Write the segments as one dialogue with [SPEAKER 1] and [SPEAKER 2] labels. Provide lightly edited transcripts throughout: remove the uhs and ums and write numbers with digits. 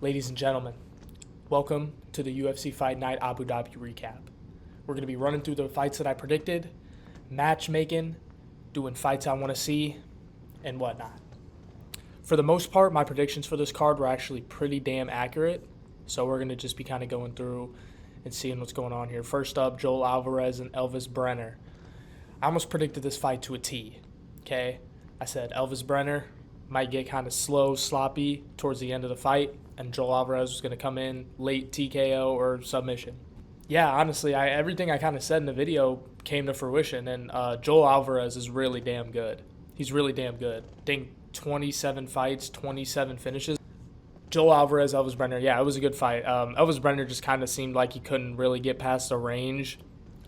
[SPEAKER 1] Ladies and gentlemen, welcome to the UFC Fight Night Abu Dhabi recap. We're going to be running through the fights that I predicted, matchmaking, doing fights I want to see, and whatnot. For the most part, my predictions for this card were actually pretty damn accurate, so we're going to just be kind of going through and seeing what's going on here. First up, Joel Alvarez and Elvis Brenner. I almost predicted this fight to a T, okay? I said Elvis Brenner might get kind of slow, sloppy towards the end of the fight, and Joel Alvarez was going to come in late TKO or submission. Yeah, honestly, everything I kind of said in the video came to fruition, and Joel Alvarez is really damn good. He's really damn good. I think 27 fights, 27 finishes. Joel Alvarez, Elvis Brenner, yeah, it was a good fight. Elvis Brenner just kind of seemed like he couldn't really get past the range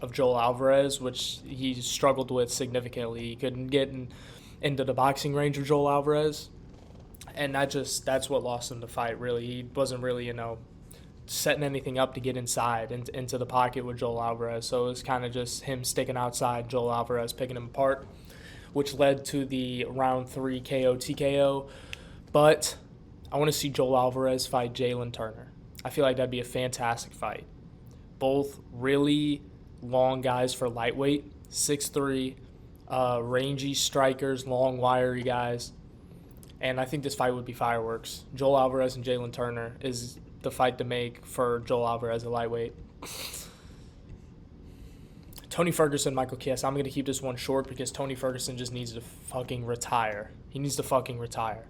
[SPEAKER 1] of Joel Alvarez, which he struggled with significantly. He couldn't get into the boxing range of Joel Alvarez, and that's what lost him the fight, really. He wasn't really, setting anything up to get inside into the pocket with Joel Alvarez, so it was kind of just him sticking outside, Joel Alvarez picking him apart, which led to the round 3 KO TKO. But I want to see Joel Alvarez fight Jalen Turner. I feel like that'd be a fantastic fight. Both really long guys for lightweight, 6'3", rangy strikers, long, wiry guys. And I think this fight would be fireworks. Joel Alvarez and Jalen Turner is the fight to make for Joel Alvarez at lightweight. Tony Ferguson, Michael Chiesa. I'm going to keep this one short because Tony Ferguson just needs to fucking retire. He needs to fucking retire.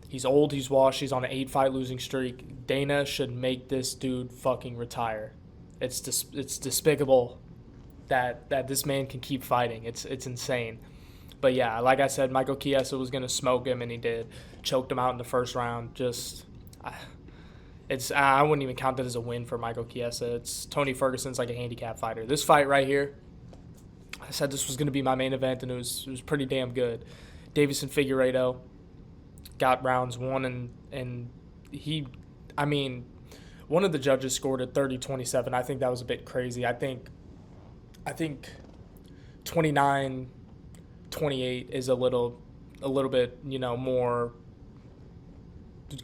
[SPEAKER 1] He's old, he's washed, he's on an 8-fight losing streak. Dana should make this dude fucking retire. It's despicable that this man can keep fighting. It's insane. But yeah, like I said, Michael Chiesa was going to smoke him, and he did. Choked him out in the first round. I wouldn't even count that as a win for Michael Chiesa. It's Tony Ferguson's like a handicap fighter. This fight right here, I said this was going to be my main event, and it was pretty damn good. Davison Figueiredo got rounds 1 and one of the judges scored at 30-27. I think that was a bit crazy. I think 29-28 is a little bit, more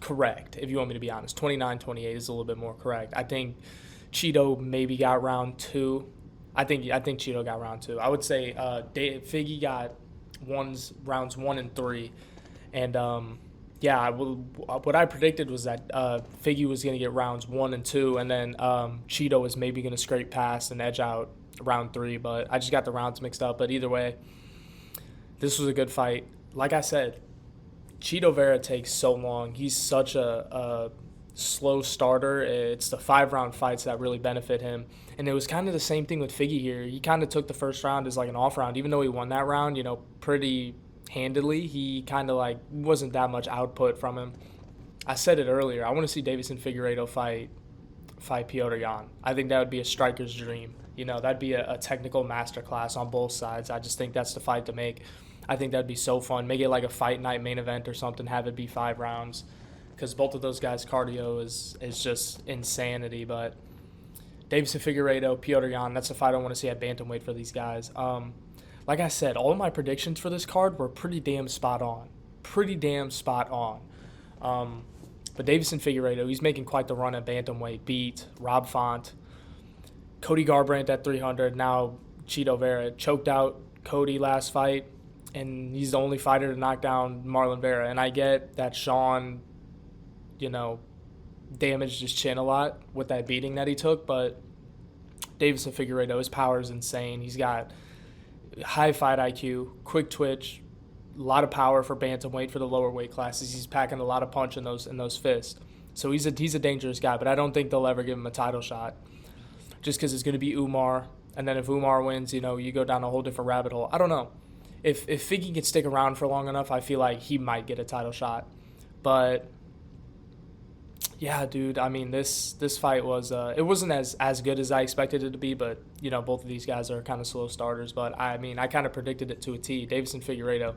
[SPEAKER 1] correct, if you want me to be honest. 29-28 is a little bit more correct. I think Cheeto maybe got round 2. I think Cheeto got round 2. I would say Figgy got rounds 1 and 3. And what I predicted was that Figgy was going to get rounds 1 and 2, and then Cheeto was maybe going to scrape past and edge out round 3, but I just got the rounds mixed up. But either way, this was a good fight. Like I said, Cheeto Vera takes so long. He's such a slow starter. It's the 5-round fights that really benefit him. And it was kind of the same thing with Figgy here. He kind of took the first round as like an off round. Even though he won that round, pretty handedly, he kind of like wasn't that much output from him. I said it earlier. I want to see Davison Figueiredo fight Petr Yan. I think that would be a striker's dream. That'd be a technical masterclass on both sides. I just think that's the fight to make. I think that'd be so fun. Make it like a fight night main event or something. Have it be 5 rounds, because both of those guys' cardio is just insanity. But Davison Figueiredo, Petr Yan, that's the fight I want to see at bantamweight for these guys. Like I said, all of my predictions for this card were pretty damn spot on. But Davison Figueiredo, he's making quite the run at bantamweight. Beat Rob Font, Cody Garbrandt at 300. Now Cheeto Vera choked out Cody last fight, and he's the only fighter to knock down Marlon Vera. And I get that Sean, damaged his chin a lot with that beating that he took, but Davison Figueiredo, his power is insane. He's got high fight IQ, quick twitch, a lot of power for bantamweight for the lower weight classes. He's packing a lot of punch in those fists. So he's a dangerous guy, but I don't think they'll ever give him a title shot, just because it's going to be Umar. And then if Umar wins, you go down a whole different rabbit hole. I don't know. If Figgy can stick around for long enough, I feel like he might get a title shot. But yeah, dude, this fight was it wasn't as good as I expected it to be, but both of these guys are kind of slow starters. But I kind of predicted it to a T. Davison Figueiredo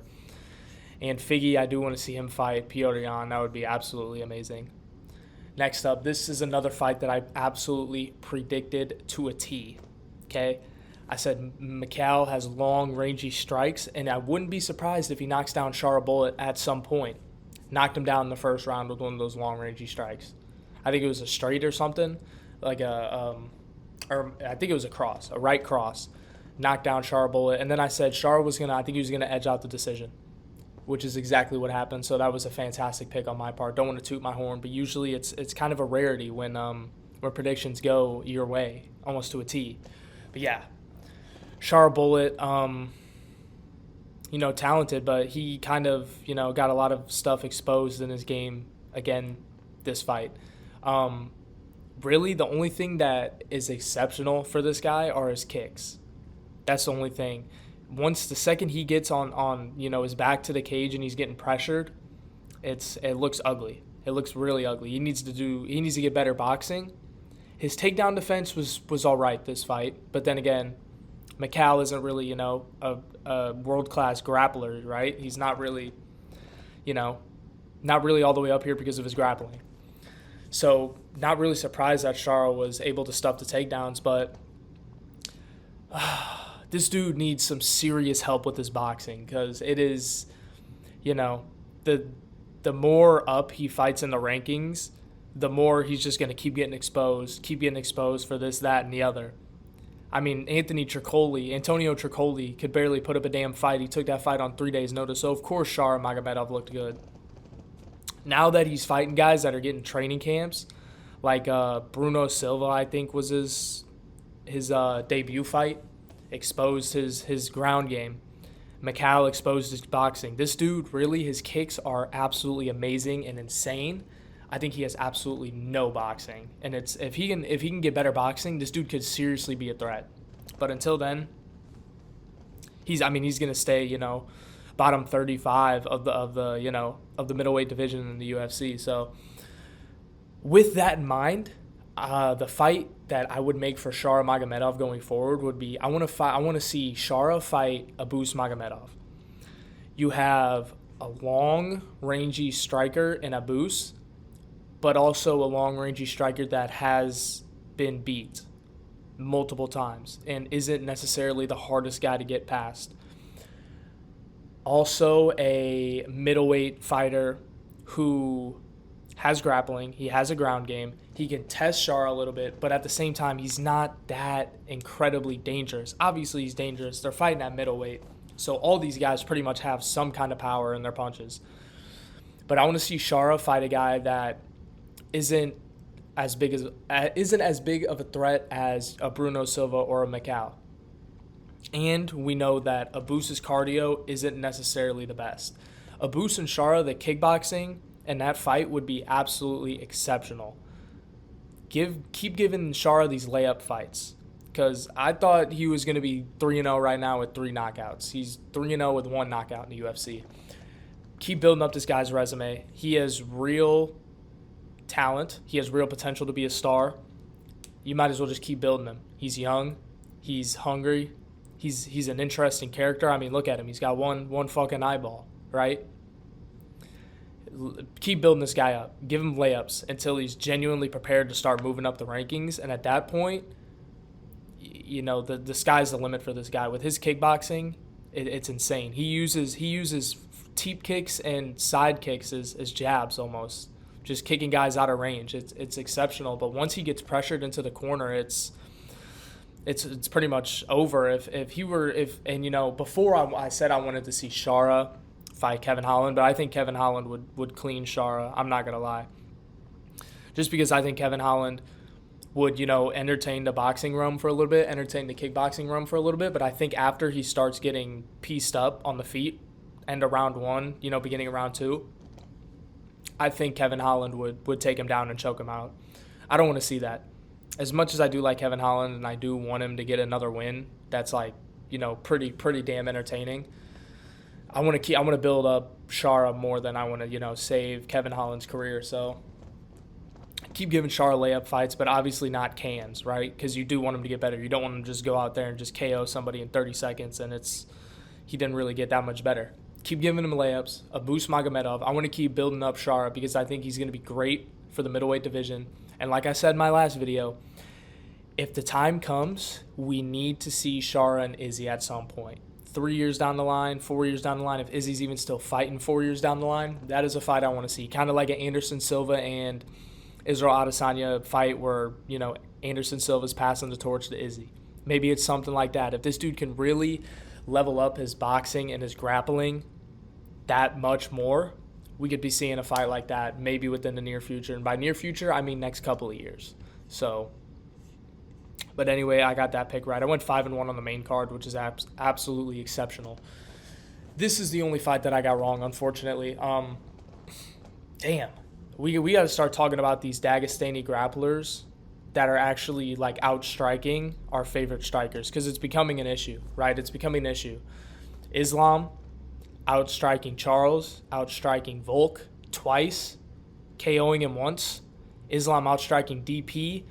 [SPEAKER 1] and Figgy, I do want to see him fight Petr Yan. That would be absolutely amazing. Next up, this is another fight that I absolutely predicted to a T. Okay, I said Macau has long, rangy strikes, and I wouldn't be surprised if he knocks down Chara Bullet at some point. Knocked him down in the first round with one of those long, rangy strikes. I think it was a straight or something, like or I think it was a right cross, knocked down Shara Bullet. And then I said I think he was going to edge out the decision, which is exactly what happened. So that was a fantastic pick on my part. Don't want to toot my horn, but usually it's kind of a rarity when predictions go your way, almost to a T. But yeah, Shara Bullet, talented, but he kind of, got a lot of stuff exposed in his game again this fight. Really, the only thing that is exceptional for this guy are his kicks. That's the only thing. The second he gets on his back to the cage and he's getting pressured, it looks ugly. It looks really ugly. He needs to get better boxing. His takedown defense was all right this fight, but then again, Macau isn't really, a world-class grappler, right? He's not really, not really all the way up here because of his grappling. So not really surprised that Shara was able to stuff the takedowns, but this dude needs some serious help with his boxing because it is, the more up he fights in the rankings, the more he's just going to keep getting exposed for this, that, and the other. I mean, Antonio Tricoli could barely put up a damn fight. He took that fight on 3 days' notice, so of course Shara Magomedov looked good. Now that he's fighting guys that are getting training camps, like Bruno Silva, I think was his debut fight, exposed his ground game. Macau exposed his boxing. This dude, really, his kicks are absolutely amazing and insane. I think he has absolutely no boxing, and if he can get better boxing, this dude could seriously be a threat. But until then, he's gonna stay bottom 35 of the middleweight division in the UFC. So with that in mind, the fight that I would make for Shara Magomedov going forward would be I want to see Shara fight Abus Magomedov. You have a long rangy striker in Abus, but also a long-range striker that has been beat multiple times and isn't necessarily the hardest guy to get past. Also a middleweight fighter who has grappling, he has a ground game, he can test Shara a little bit, but at the same time, he's not that incredibly dangerous. Obviously, he's dangerous. They're fighting at middleweight, so all these guys pretty much have some kind of power in their punches. But I want to see Shara fight a guy that isn't as big of a threat as a Bruno Silva or a Macau. And we know that Abus's cardio isn't necessarily the best. Abus and Shara, the kickboxing and that fight would be absolutely exceptional. Keep giving Shara these layup fights, because I thought he was going to be 3-0 right now with 3 knockouts. He's 3-0 with 1 knockout in the UFC. Keep building up this guy's resume. He has real talent. He has real potential to be a star. You might as well just keep building him. He's young. He's hungry. He's an interesting character. I mean, look at him. He's got one fucking eyeball, right? Keep building this guy up. Give him layups until he's genuinely prepared to start moving up the rankings. And at that point, the sky's the limit for this guy. With his kickboxing, it's insane. He uses teep kicks and side kicks as jabs almost. Just kicking guys out of range. It's exceptional. But once he gets pressured into the corner, it's pretty much over. Before I said I wanted to see Shara fight Kevin Holland, but I think Kevin Holland would clean Shara. I'm not gonna lie. Just because I think Kevin Holland would entertain the boxing realm for a little bit, entertain the kickboxing realm for a little bit. But I think after he starts getting pieced up on the feet, end of round 1, beginning of round 2. I think Kevin Holland would take him down and choke him out. I don't want to see that. As much as I do like Kevin Holland and I do want him to get another win, that's pretty damn entertaining. I want to build up Shara more than I want to save Kevin Holland's career. So keep giving Shara layup fights, but obviously not cans, right? Because you do want him to get better. You don't want him to just go out there and just KO somebody in 30 seconds and he didn't really get that much better. Keep giving him layups. Abus Magomedov. I want to keep building up Shara because I think he's going to be great for the middleweight division. And like I said in my last video, if the time comes, we need to see Shara and Izzy at some point. 3 years down the line, 4 years down the line, if Izzy's even still fighting 4 years down the line, that is a fight I want to see. Kind of like an Anderson Silva and Israel Adesanya fight where, Anderson Silva's passing the torch to Izzy. Maybe it's something like that. If this dude can really level up his boxing and his grappling that much more, we could be seeing a fight like that maybe within the near future. And by near future, I mean next couple of years. So, but anyway, I got that pick right. I went 5-1 on the main card, which is absolutely exceptional. This is the only fight that I got wrong, unfortunately. Damn. We got to start talking about these Dagestani grapplers that are actually like outstriking our favorite strikers, because it's becoming an issue, right? It's becoming an issue. Islam outstriking Charles, outstriking Volk twice, KOing him once. Islam outstriking DP.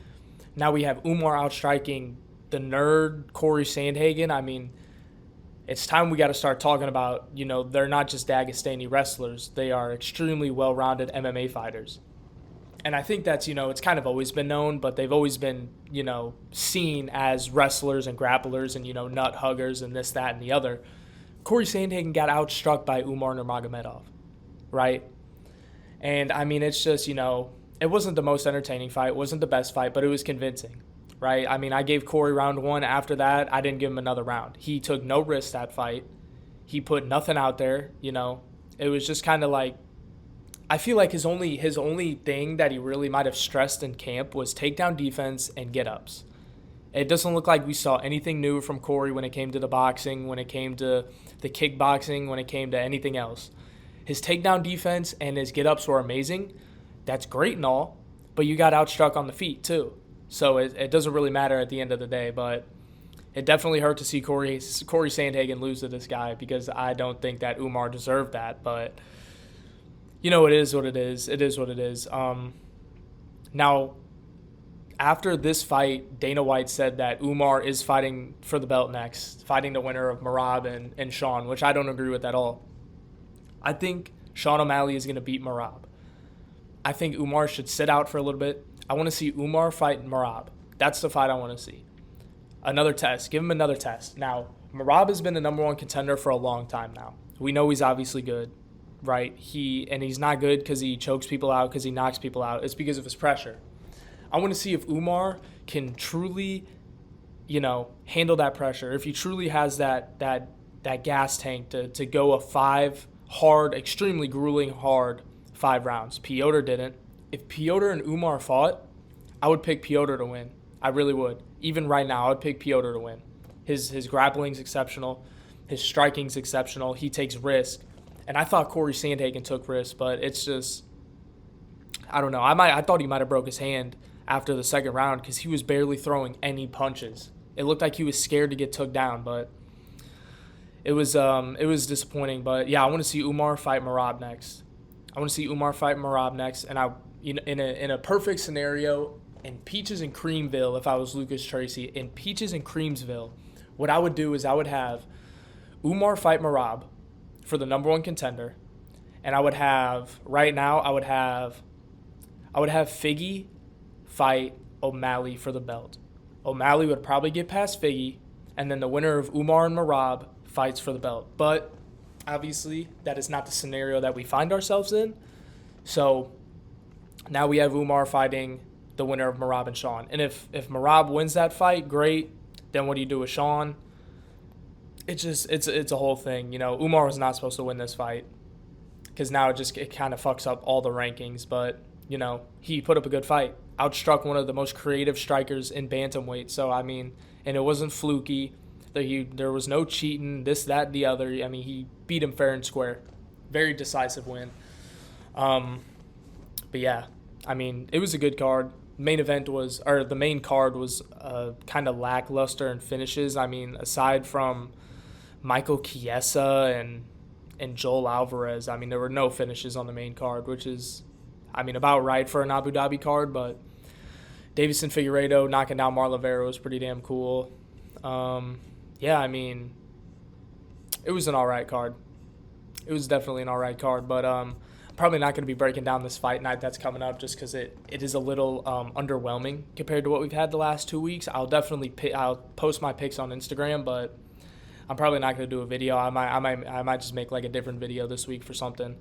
[SPEAKER 1] Now we have Umar outstriking the nerd Corey Sandhagen. I mean, it's time we got to start talking about, they're not just Dagestani wrestlers. They are extremely well-rounded MMA fighters. And I think that's, it's kind of always been known, but they've always been, seen as wrestlers and grapplers and, nut huggers and this, that, and the other. Corey Sandhagen got outstruck by Umar Nurmagomedov, right? And, I mean, it's just, it wasn't the most entertaining fight. It wasn't the best fight, but it was convincing, right? I mean, I gave Corey round 1. After that, I didn't give him another round. He took no risks that fight. He put nothing out there, It was just kind of like, I feel like his only thing that he really might have stressed in camp was takedown defense and get-ups. It doesn't look like we saw anything new from Corey when it came to the boxing, when it came to the kickboxing, when it came to anything else. His takedown defense and his get-ups were amazing. That's great and all, but you got outstruck on the feet too. So it doesn't really matter at the end of the day, but it definitely hurt to see Corey Sandhagen lose to this guy, because I don't think that Umar deserved that, but it is what it is. It is what it is. Now, after this fight, Dana White said that Umar is fighting for the belt next, fighting the winner of Merab and Sean, which I don't agree with at all. I think Sean O'Malley is going to beat Merab. I think Umar should sit out for a little bit. I want to see Umar fight Merab. That's the fight I want to see. Another test. Give him another test. Now, Merab has been the number 1 contender for a long time now. We know he's obviously good, right? He's not good because he chokes people out, because he knocks people out. It's because of his pressure. I want to see if Umar can truly, handle that pressure. If he truly has that gas tank to go a 5 hard, extremely grueling hard 5 rounds. Piotr didn't. If Piotr and Umar fought, I would pick Piotr to win. I really would. Even right now, I would pick Piotr to win. His grappling's exceptional. His striking's exceptional. He takes risk. And I thought Corey Sandhagen took risks, but it's just, I don't know. I thought he might have broke his hand after the second round, because he was barely throwing any punches. It looked like he was scared to get took down, but it was disappointing. But yeah, I want to see Umar fight Merab next. And in a perfect scenario, in Peaches and Creamville, if I was Lucas Tracy, in Peaches and Creamsville, what I would do is I would have Umar fight Merab for the number 1 contender, and I would have Figgy fight O'Malley for the belt. O'Malley would probably get past Figgy, and then the winner of Umar and Merab fights for the belt. But obviously, that is not the scenario that we find ourselves in. So now we have Umar fighting the winner of Merab and Sean. And if Merab wins that fight, great. Then what do you do with Sean? It's a whole thing. Umar was not supposed to win this fight, because now it kind of fucks up all the rankings. But, he put up a good fight. Outstruck one of the most creative strikers in bantamweight. So, I mean, and it wasn't fluky. There was no cheating, this, that, the other. I mean, he beat him fair and square. Very decisive win. But yeah, I mean, it was a good card. The main card was kind of lackluster in finishes. I mean, aside from Michael Chiesa and Joel Alvarez, I mean, there were no finishes on the main card, which is, I mean, about right for an Abu Dhabi card. But Davison Figueiredo knocking down Marlon Vera was pretty damn cool. Yeah, I mean, it was an all right card. It was definitely an all right card, but I'm probably not going to be breaking down this fight night that's coming up, just because it is a little underwhelming compared to what we've had the last 2 weeks. I'll post my picks on Instagram, but I'm probably not going to do a video. I might just make like a different video this week for something.